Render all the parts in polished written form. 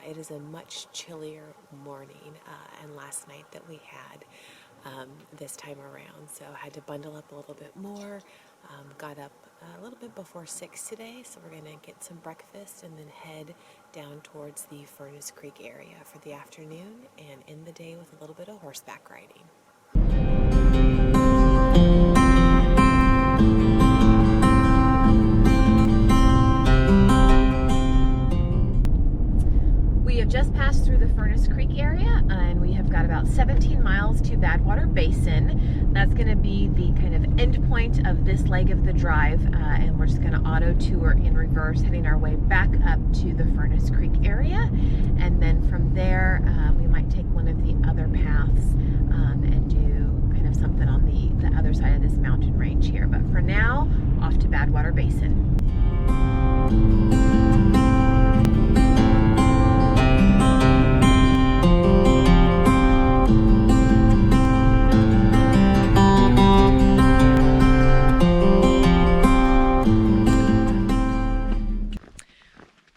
it is a much chillier morning and last night that we had this time around. So I had to bundle up a little bit more. Got up a little bit before 6 today, so we're going to get some breakfast and then head down towards the Furnace Creek area for the afternoon and end the day with a little bit of horseback riding. We have just passed through the Furnace Creek area and we have got about 17 miles to Badwater Basin. That's going to be the kind of end point of this leg of the drive, and we're just going to auto tour in reverse, heading our way back up to the Furnace Creek area, and then from there we might take one of the other paths and do kind of something on the other side of this mountain range here. But for now, off to Badwater Basin.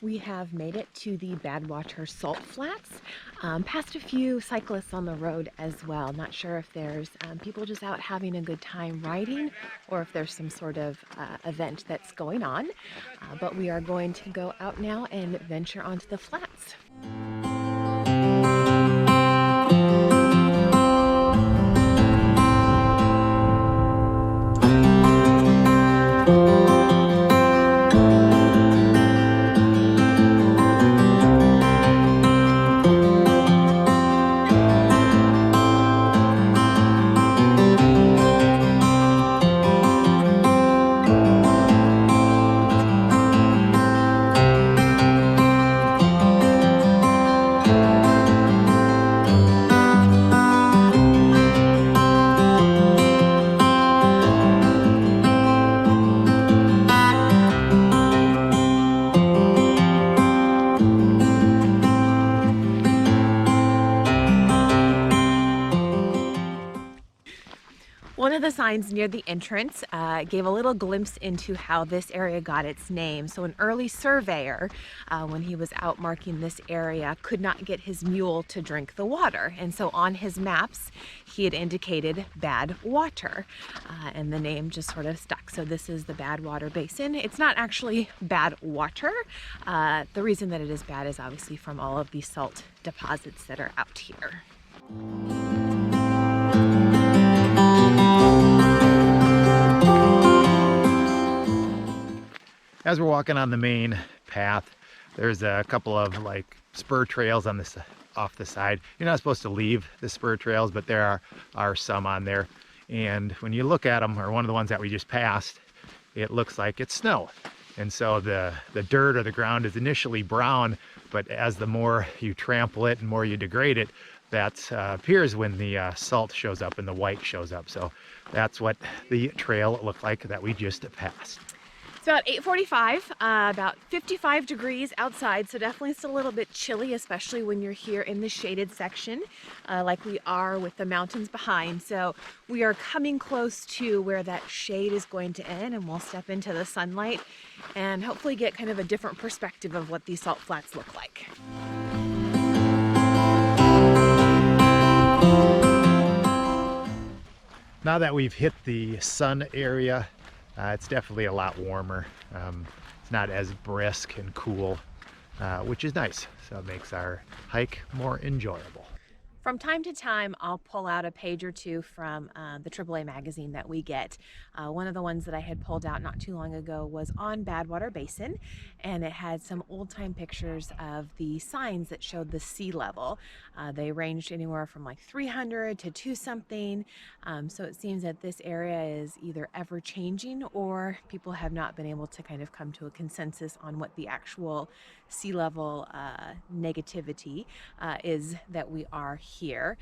We have made it to the Badwater Salt Flats, past a few cyclists on the road as well. Not sure if there's people just out having a good time riding or if there's some sort of event that's going on, but we are going to go out now and venture onto the flats. One of the signs near the entrance gave a little glimpse into how this area got its name. So an early surveyor, when he was out marking this area, could not get his mule to drink the water. And so on his maps, he had indicated bad water, and the name just sort of stuck. So this is the Badwater Basin. It's not actually bad water. The reason that it is bad is obviously from all of these salt deposits that are out here. As we're walking on the main path, there's a couple of like spur trails on this off the side. You're not supposed to leave the spur trails, but there are some on there. And when you look at them, or one of the ones that we just passed, it looks like it's snow. And so the dirt or the ground is initially brown, but as the more you trample it and more you degrade it, that appears when the salt shows up and the white shows up. So that's what the trail looked like that we just passed. It's about 8:45, about 55 degrees outside, so definitely still a little bit chilly, especially when you're here in the shaded section, like we are with the mountains behind. So we are coming close to where that shade is going to end, and we'll step into the sunlight and hopefully get kind of a different perspective of what these salt flats look like. Now that we've hit the sun area, it's definitely a lot warmer. It's not as brisk and cool, which is nice. So it makes our hike more enjoyable. From time to time, I'll pull out a page or two from the AAA magazine that we get. One of the ones that I had pulled out not too long ago was on Badwater Basin, and it had some old-time pictures of the signs that showed the sea level. They ranged anywhere from like 300 to 2-something, so it seems that this area is either ever-changing or people have not been able to kind of come to a consensus on what the actual sea level negativity is that we are here.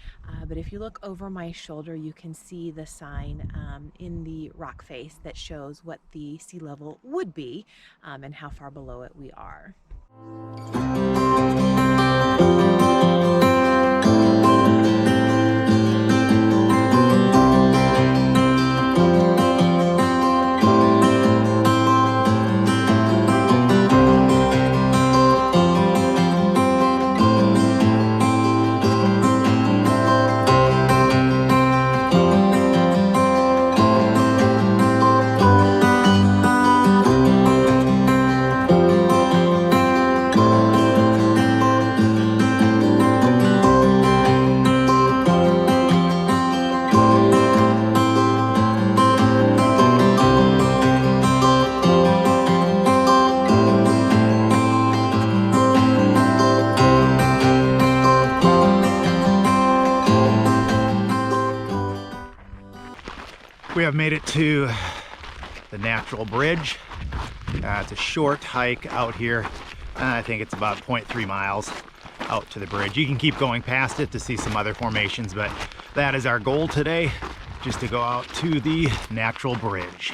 But if you look over my shoulder, you can see the sign in the rock face that shows what the sea level would be and how far below it we are. We have made it to the natural bridge. It's a short hike out here. I think it's about 0.3 miles out to the bridge. You can keep going past it to see some other formations, but that is our goal today, just to go out to the natural bridge.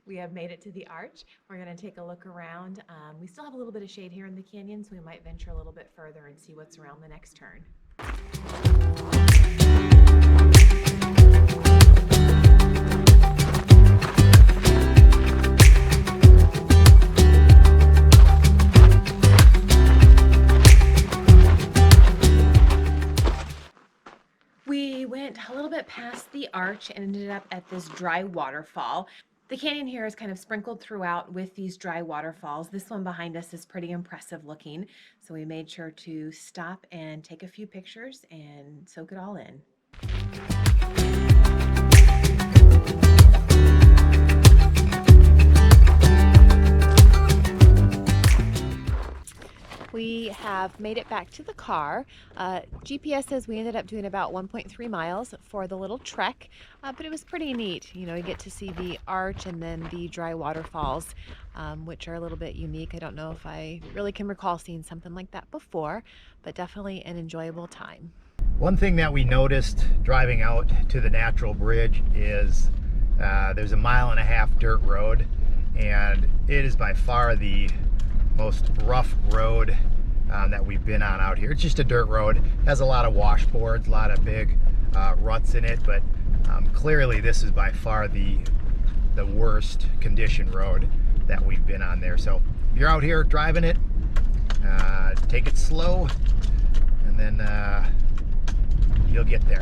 We have made it to the arch. We're going to take a look around. We still have a little bit of shade here in the canyon, so we might venture a little bit further and see what's around the next turn. We went a little bit past the arch and ended up at this dry waterfall. The canyon here is kind of sprinkled throughout with these dry waterfalls. This one behind us is pretty impressive looking, so we made sure to stop and take a few pictures and soak it all in. We have made it back to the car. GPS says we ended up doing about 1.3 miles for the little trek, but it was pretty neat. You know, you get to see the arch and then the dry waterfalls, which are a little bit unique. I don't know if I really can recall seeing something like that before, but definitely an enjoyable time. One thing that we noticed driving out to the natural bridge is there's a 1.5 mile dirt road, and it is by far the most rough road that we've been on out here. It's just a dirt road, has a lot of washboards, a lot of big ruts in it, but clearly this is by far the worst condition road that we've been on there. So if you're out here driving it, take it slow, and then you'll get there.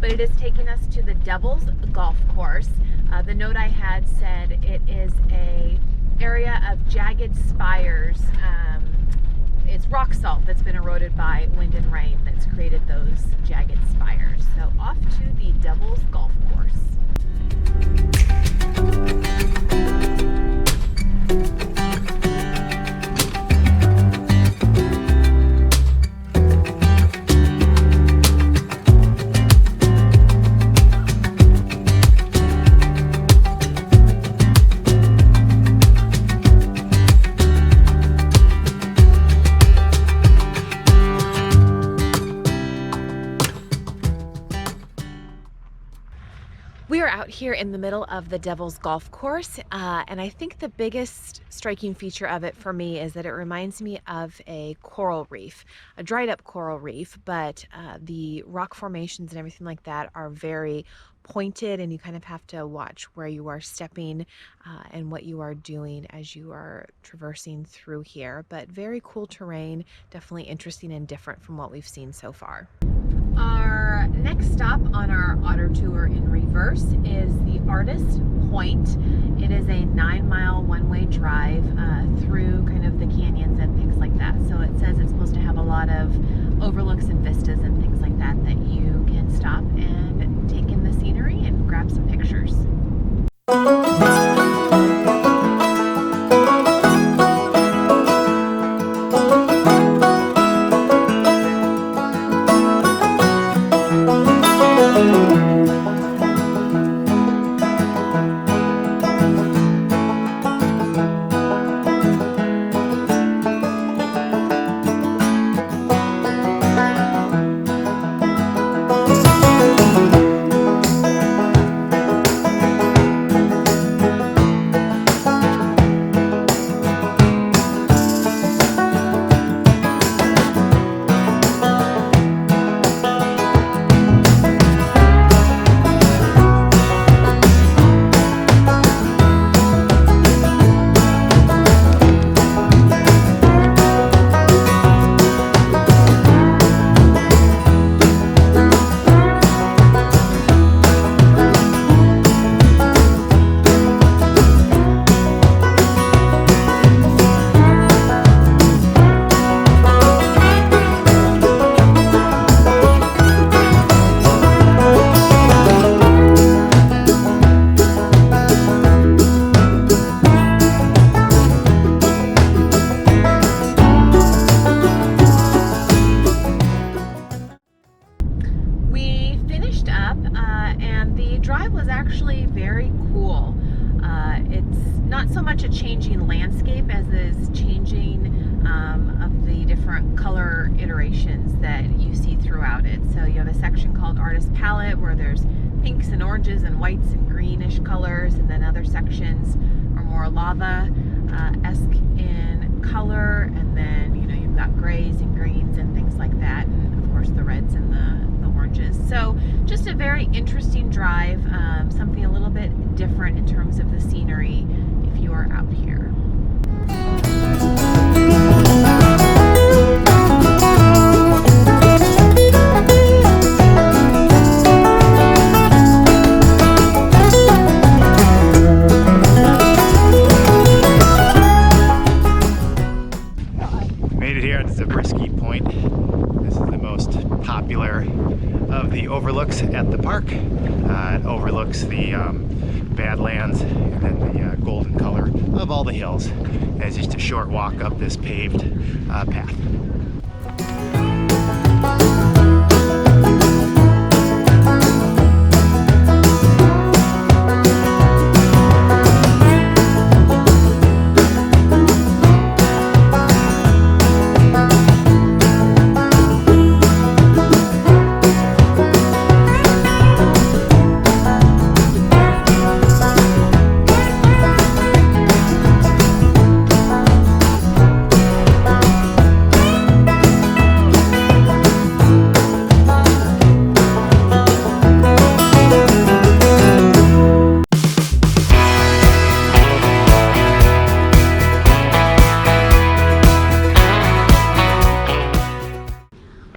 But it is taking us to the Devil's Golf Course. The note I had said it is a area of jagged spires. It's rock salt that's been eroded by wind and rain that's created those jagged spires. So off to the Devil's Golf Course. We are out here in the middle of the Devil's Golf Course, and I think the biggest striking feature of it for me is that it reminds me of a coral reef, a dried up coral reef, but the rock formations and everything like that are very pointed, and you kind of have to watch where you are stepping and what you are doing as you are traversing through here. But very cool terrain, definitely interesting and different from what we've seen so far. Our next stop on our otter tour in reverse is the Artist Point. It is a 9-mile one-way drive through kind of the canyons and things like that. So it says it's supposed to have a lot of overlooks and vistas and things like that that you can stop and take in the scenery and grab some pictures. much a changing landscape as is changing of the different color iterations that you see throughout it. So you have a section called Artist Palette where there's pinks and oranges and whites and greenish colors, and then other sections are more lava-esque in color, and then you've got grays and greens and things like that, and of course the reds and the oranges. So just a very interesting drive, something a little bit different in terms of the scenery if you are out here. Made it here at Zabriskie Point. This is the most popular of the overlooks at the park. It overlooks the Badlands and then the golden color of all the hills. It's just a short walk up this paved path.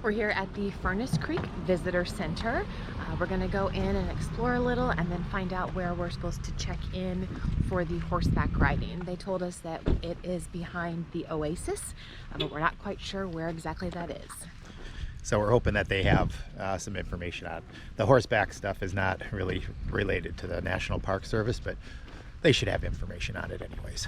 We're here at the Furnace Creek Visitor Center. We're going to go in and explore a little and then find out where we're supposed to check in for the horseback riding. They told us that it is behind the Oasis, but we're not quite sure where exactly that is. So we're hoping that they have some information on it. The horseback stuff is not really related to the National Park Service, but they should have information on it anyways.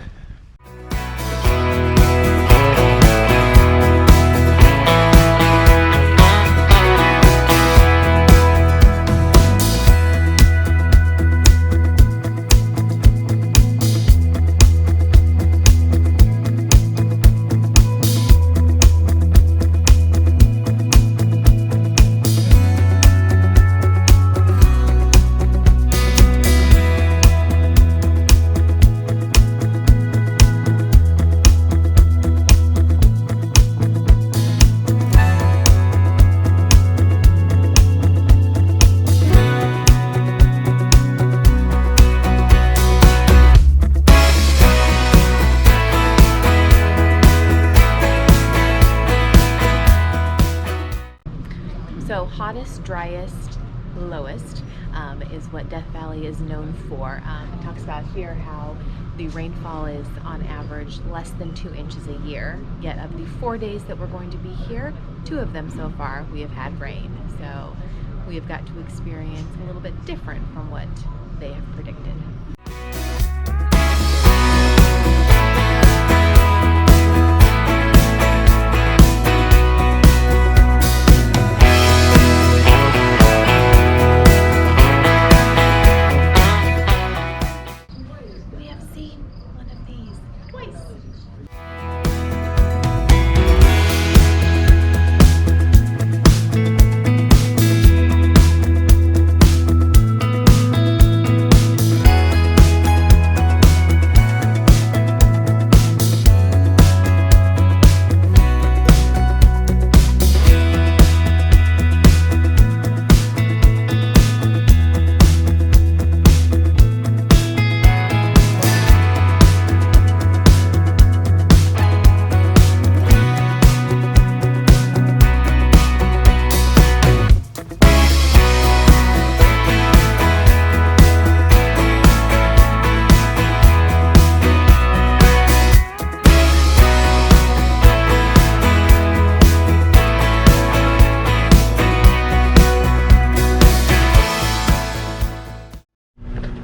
So hottest, driest, lowest is what Death Valley is known for. It talks about here how the rainfall is on average less than 2 inches a year. Yet of the 4 days that we're going to be here, 2 of them so far we have had rain. So we have got to experience a little bit different from what they have predicted.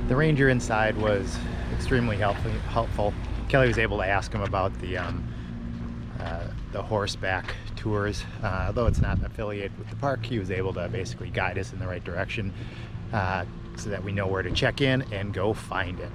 The ranger inside was extremely helpful. Kelly was able to ask him about the horseback tours. Although it's not affiliated with the park, he was able to basically guide us in the right direction so that we know where to check in and go find it.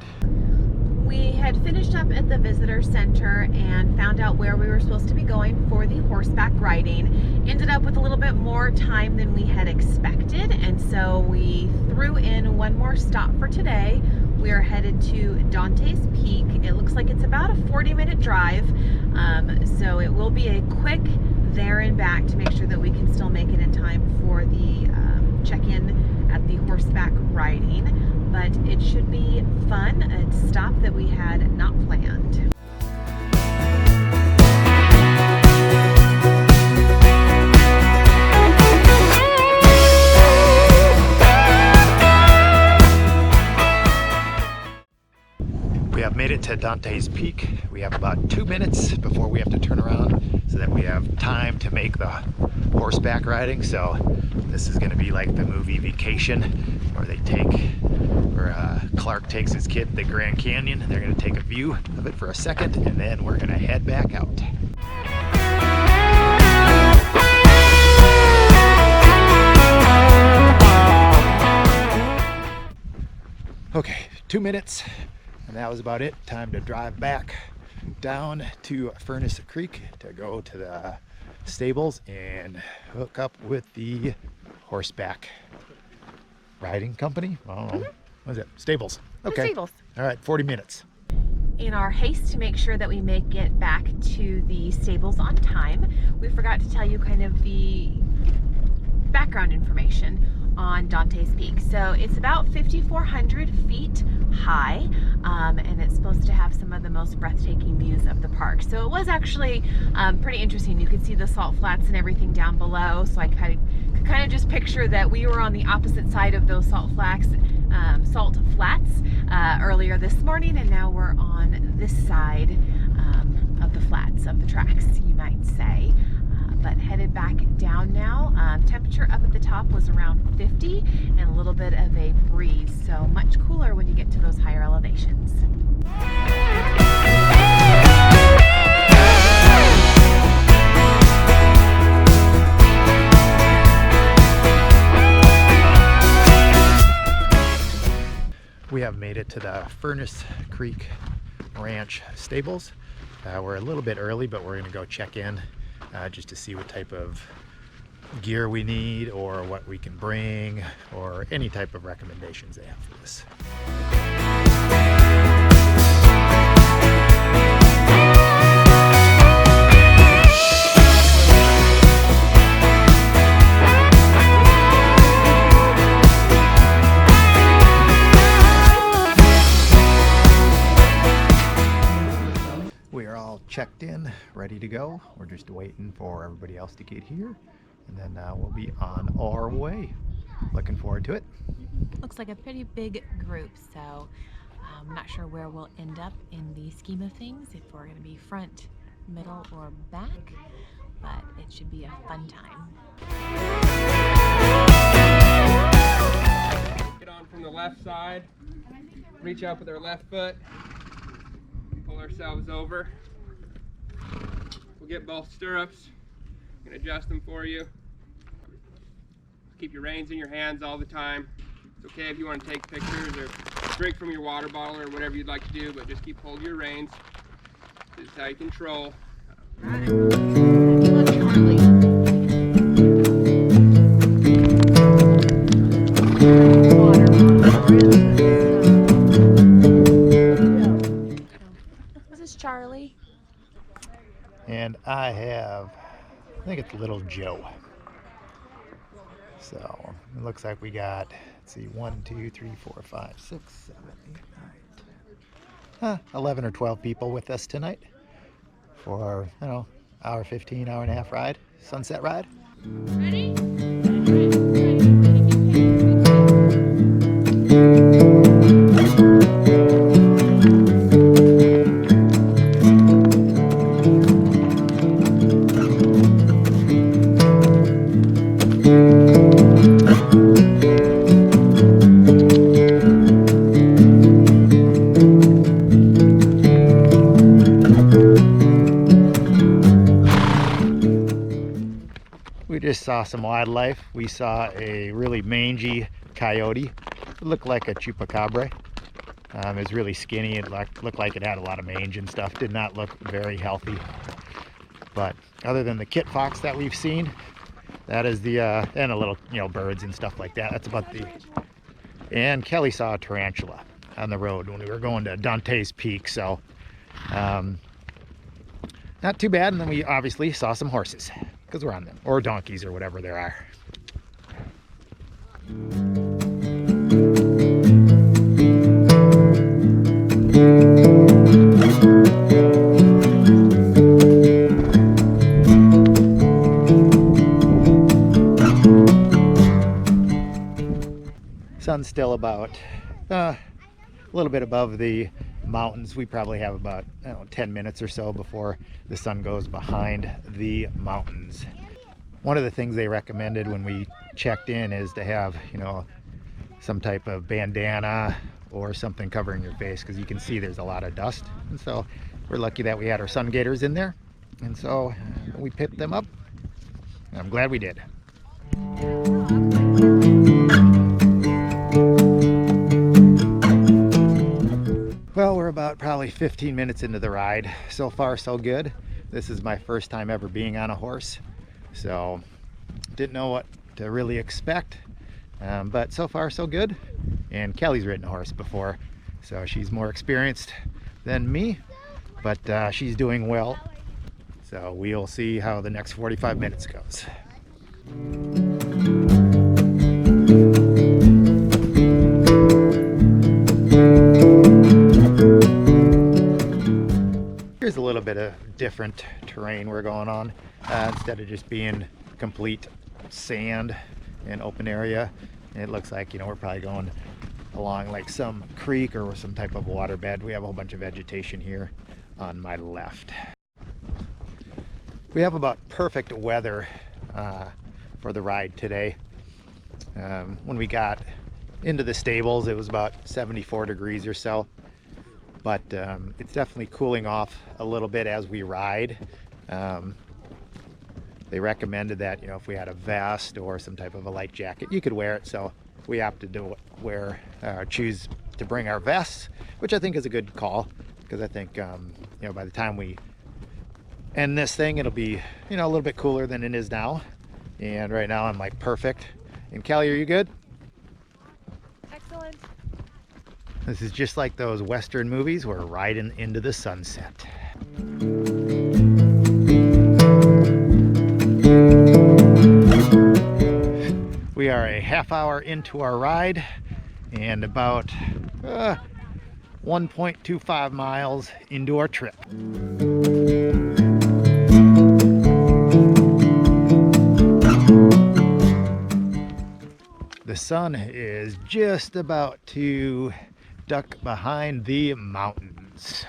we had finished up at the visitor center and found out where we were supposed to be going for the horseback riding. Ended up with a little bit more time than we had expected, and so we threw in one more stop for today. We are headed to Dante's Peak. It looks like it's about a 40-minute drive, so it will be a quick there and back to make sure that we can still make it in time for the check-in at the horseback riding. But it should be fun, a stop that we had not planned. We have made it to Dante's Peak. We have about 2 minutes before we have to turn around so that we have time to make the horseback riding. So this is going to be like the movie Vacation, where they Clark takes his kid to the Grand Canyon. They're going to take a view of it for a second, and then we're going to head back out. Okay, 2 minutes, and that was about it. Time to drive back down to Furnace Creek to go to the stables and hook up with the horseback riding company. I don't know. What is it? Stables. Okay. Stables. All right, 40 minutes. In our haste to make sure that we make it back to the stables on time, we forgot to tell you kind of the background information on Dante's Peak. So it's about 5,400 feet high, and it's supposed to have some of the most breathtaking views of the park. So it was actually pretty interesting. You could see the salt flats and everything down below, so I could kind of just picture that we were on the opposite side of those salt flats earlier this morning, and now we're on this side of the flats, of the tracks, you might say. But headed back down now. Temperature up at the top was around 50 and a little bit of a breeze, so much cooler when you get to those higher elevations. We have made it to the Furnace Creek Ranch stables. We're a little bit early, but we're going to go check in just to see what type of gear we need or what we can bring or any type of recommendations they have for this. We are all checked in, ready to go. We're just waiting for everybody else to get here, and then we'll be on our way. Looking forward to it. Looks like a pretty big group, so I'm not sure where we'll end up in the scheme of things, if we're going to be front, middle, or back, but it should be a fun time. Get on from the left side, reach up with our left foot, pull ourselves over. We'll get both stirrups. I'm going to adjust them for you. Keep your reins in your hands all the time. It's okay if you want to take pictures or drink from your water bottle or whatever you'd like to do, but just keep holding your reins. This is how you control. This is Charlie. And I think it's Little Joe. So it looks like we got, let's see, 1, 2, 3, 4, 5, 6, 7, 8, 9, 10, 11 or 12 people with us tonight for, hour 15, hour and a half ride, sunset ride. Ready? We just saw some wildlife. We saw a really mangy coyote. It looked like a chupacabra. It's really skinny. It looked like it had a lot of mange and stuff. Did not look very healthy. But other than the kit fox that we've seen, that is the, and a little, birds and stuff like that. That's about the, and Kelly saw a tarantula on the road when we were going to Dante's Peak. So, not too bad. And then we obviously saw some horses because we're on them, or donkeys or whatever there are. Sun's still about a little bit above the mountains. We probably have about 10 minutes or so before the sun goes behind the mountains. One of the things they recommended when we checked in is to have, some type of bandana or something covering your face, because you can see there's a lot of dust. And so we're lucky that we had our sun gaiters in there. And so we picked them up. And I'm glad we did. Well, we're about probably 15 minutes into the ride. So far, so good. This is my first time ever being on a horse, so didn't know what to really expect, but so far, so good. And Kelly's ridden a horse before, so she's more experienced than me, but she's doing well. So we'll see how the next 45 minutes goes. Here's a little bit of different terrain we're going on. Instead of just being complete sand and open area, it looks like, we're probably going along like some creek or some type of waterbed. We have a whole bunch of vegetation here on my left. We have about perfect weather for the ride today. When we got into the stables, it was about 74 degrees or so. But it's definitely cooling off a little bit as we ride. They recommended that, if we had a vest or some type of a light jacket, you could wear it. So we opted to choose to bring our vests, which I think is a good call, because I think, by the time we end this thing, it'll be, a little bit cooler than it is now. And right now I'm like perfect. And Kelly, are you good? Excellent. This is just like those Western movies. We're riding into the sunset. We are a half hour into our ride and about 1.25 miles into our trip. The sun is just about to duck behind the mountains.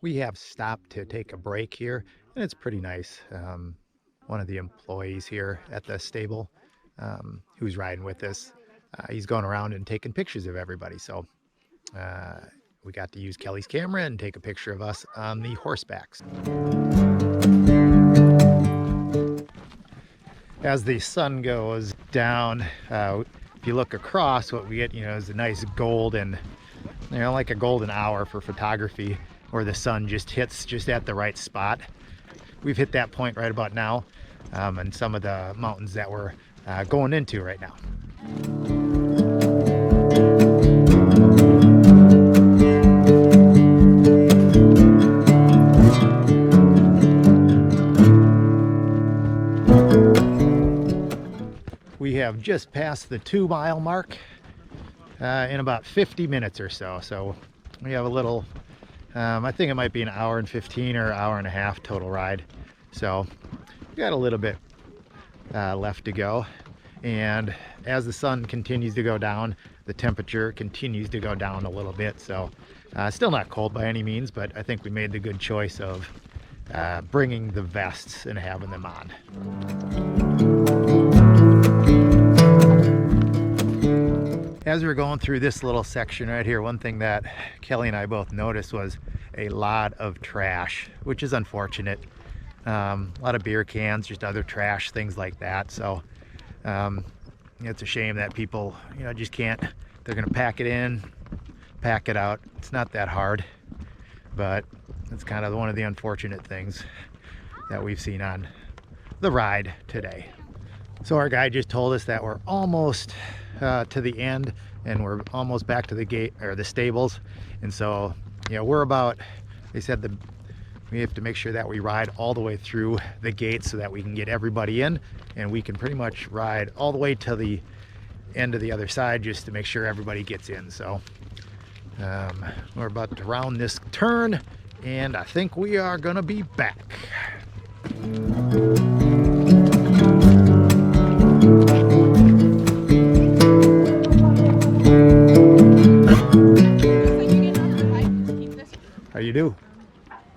We have stopped to take a break here, and it's pretty nice. One of the employees here at the stable, who's riding with us, he's going around and taking pictures of everybody. So we got to use Kelly's camera and take a picture of us on the horsebacks. As the sun goes down, if you look across, what we get, is a nice golden, like a golden hour for photography, where the sun just hits just at the right spot. We've hit that point right about now, and some of the mountains that we're going into right now. We have just passed the 2-mile mark in about 50 minutes or so. So we have a little, I think it might be an hour and 15 or hour and a half total ride. So we got a little bit left to go. And as the sun continues to go down, the temperature continues to go down a little bit. So still not cold by any means, but I think we made the good choice of bringing the vests and having them on. As we were going through this little section right here, one thing that Kelly and I both noticed was a lot of trash, which is unfortunate. a lot of beer cans, just other trash, things like that. So it's a shame that people, just can't. They're gonna pack it in, pack it out. It's not that hard, but it's kind of one of the unfortunate things that we've seen on the ride today. So our guide just told us that we're almost to the end, and we're almost back to the gate or the stables. And so, we're about, they said we have to make sure that we ride all the way through the gate so that we can get everybody in, and we can pretty much ride all the way to the end of the other side just to make sure everybody gets in. So we're about to round this turn, and I think we are gonna be back. How you do?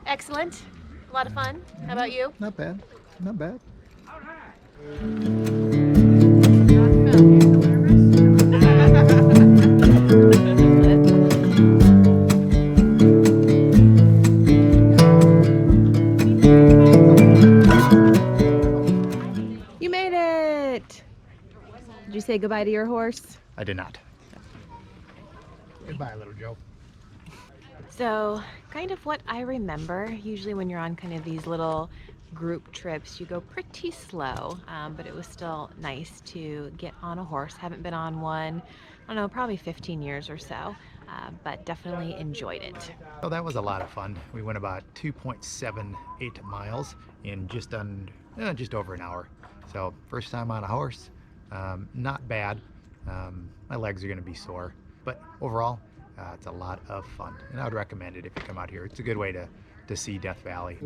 Excellent. A lot of fun. How about you? Not bad. Not bad. You made it. Did you say goodbye to your horse? I did not. Goodbye, little Joe. So, kind of what I remember, usually when you're on kind of these little group trips, you go pretty slow, but it was still nice to get on a horse. Haven't been on one, I don't know, probably 15 years or so, but definitely enjoyed it. Oh, that was a lot of fun. We went about 2.78 miles in just over an hour. So first time on a horse, not bad. My legs are going to be sore, but overall, it's a lot of fun, and I would recommend it if you come out here. It's a good way to see Death Valley.